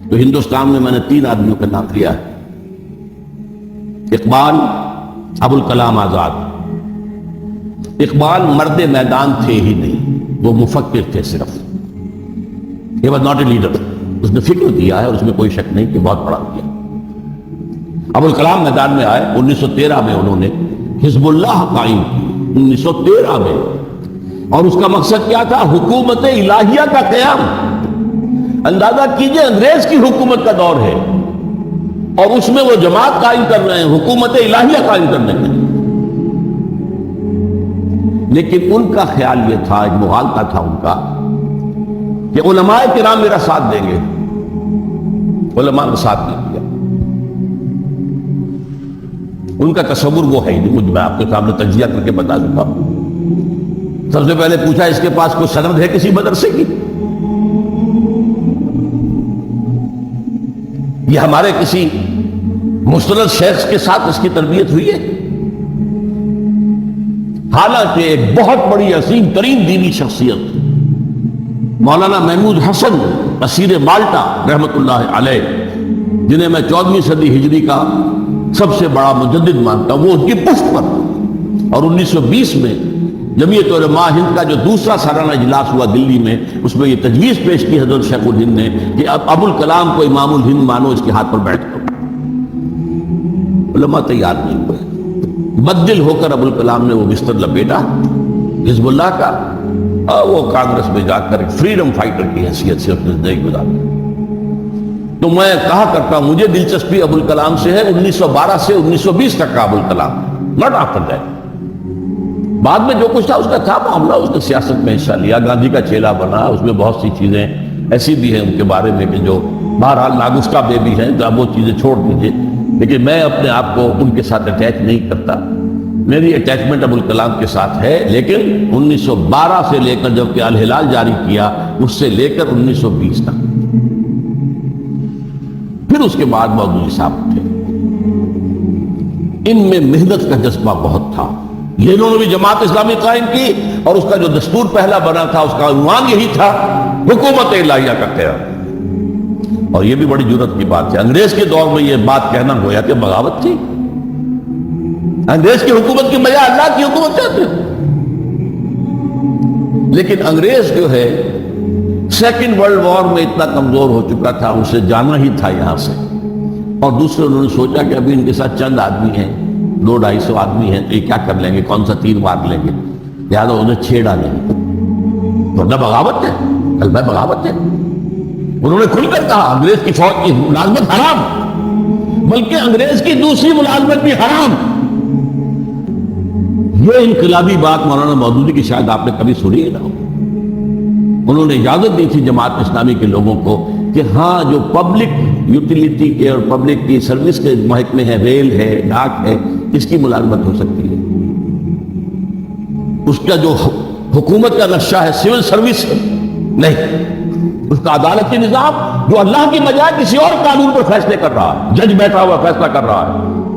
تو ہندوستان میں میں نے 3 آدمیوں کا نام لیا ہے: اقبال، ابوالکلام آزاد۔ اقبال مرد میدان تھے ہی نہیں، وہ مفکر تھے صرف. He was not a leader. اس نے فکر دیا ہے اور اس میں کوئی شک نہیں کہ بہت بڑا کیا. ابوالکلام میدان میں آئے 1913 میں، انہوں نے حزب اللہ قائم کی 1913 میں، اور اس کا مقصد کیا تھا؟ حکومت الہیہ کا قیام. اندازہ کیجئے انگریز کی حکومت کا دور ہے اور اس میں وہ جماعت قائم کر رہے ہیں حکومت الہیہ قائم کرنے کے. لیکن ان کا خیال یہ تھا، ایک مغالطہ تھا ان کا، کہ علماء کرام میرا ساتھ دیں گے. علماء نے ساتھ نہیں دیا. ان کا تصور وہ ہے ہی نہیں. میں آپ کے سامنے تجزیہ کر کے بتا چکا ہوں. سب سے پہلے پوچھا اس کے پاس کوئی سند ہے کسی مدرسے کی؟ یہ ہمارے کسی مستند شیخ کے ساتھ اس کی تربیت ہوئی ہے؟ حالانکہ ایک بہت بڑی عظیم ترین دینی شخصیت مولانا محمود حسن اسیر مالٹا رحمت اللہ علیہ، جنہیں میں 14ویں صدی ہجری کا سب سے بڑا مجدد مانتا ہوں، وہ ان کی پشت پر. اور 1920 میں جمعیت علماء ہند کا جو دوسرا سالانہ اجلاس ہوا دلی میں، اس میں یہ تجویز پیش کی حضرت شیخ الہند نے کہ اب ابوالکلام کو امام الہند مانو، اس کے ہاتھ پر بیٹھ کرو. علماء تیار نہیں ہوئے. بددل ہو کر ابوالکلام نے وہ بستر لپیٹا حزب اللہ کا، اور وہ کانگریس میں جا کر ایک فریڈم فائٹر کی حیثیت سے اپنے زندگی گزاری. تو میں کہا کرتا ہوں مجھے دلچسپی ابوالکلام سے ہے 1912 سے 1920 تک کا ابوالکلام، ناٹ آفٹر دیٹ. بعد میں جو کچھ تھا اس کا تھا معاملہ، اس نے سیاست میں حصہ لیا، گاندھی کا چیلا بنا. اس میں بہت سی چیزیں ایسی بھی ہیں ان کے بارے میں کہ جو بہرحال ناگفتہ بے بھی ہیں، تو آپ وہ چیزیں چھوڑ دیجیے. لیکن میں اپنے آپ کو ان کے ساتھ اٹیچ نہیں کرتا. میری اٹیچمنٹ ابوالکلام کے ساتھ ہے، لیکن 1912 سے لے کر جب کہ الہلال جاری کیا، اس سے لے کر 1920 تک. پھر اس کے بعد مودودی صاحب تھے. ان میں محنت کا جذبہ بہت تھا. یہ انہوں نے بھی جماعت اسلامی قائم کی، اور اس کا جو دستور پہلا بنا تھا اس کا عنوان یہی تھا، حکومت الہیہ کا قیام. اور یہ بھی بڑی جرات کی بات ہے. انگریز کے دور میں یہ بات کہنا گویا کہ بغاوت تھی. انگریز کی حکومت کی بجائے اللہ کی حکومت چاہتے ہیں. لیکن انگریز جو ہے سیکنڈ ورلڈ وار میں اتنا کمزور ہو چکا تھا، اسے جانا ہی تھا یہاں سے. اور دوسرے انہوں نے سوچا کہ ابھی ان کے ساتھ چند آدمی ہیں، 200-250 آدمی ہیں، تو یہ کیا کر لیں گے، کون سا تیر مار لیں گے، لہٰذا انہیں چھیڑا نہیں. ورنہ بغاوت ہے، کلمہ بغاوت ہے. انہوں نے کھل کر کہا انگریز کی فوج کی ملازمت حرام، بلکہ انگریز کی دوسری ملازمت بھی حرام. یہ انقلابی بات مولانا مودودی کی شاید آپ نے کبھی سنی نہ ہو. انہوں نے اجازت دی تھی جماعت اسلامی کے لوگوں کو کہ ہاں جو پبلک یوٹیلیٹی کے اور پبلک کی سروس کے محکمے ہیں، ریل ہے، ڈاک ہے، اس کی ملازمت ہو سکتی ہے. اس کا جو حکومت کا نقشہ ہے سول سروس ہے نہیں. اس کا عدالتی نظام جو اللہ کی بجائے کسی اور قانون پر فیصلے کر رہا ہے، جج بیٹھا ہوا فیصلہ کر رہا ہے.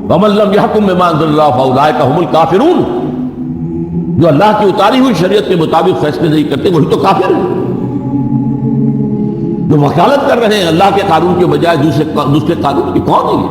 وَمَن لَّمْ يَحْكُم بِمَا أَنزَلَ اللَّهُ فَأُولَٰئِكَ هُمُ الْكَافِرُونَ. جو اللہ کی اتاری ہوئی شریعت کے مطابق فیصلے نہیں کرتے وہی تو کافر ہیں. جو وکالت کر رہے ہیں اللہ کے قانون کے بجائے دوسرے قانون کی، کون ہے یہ؟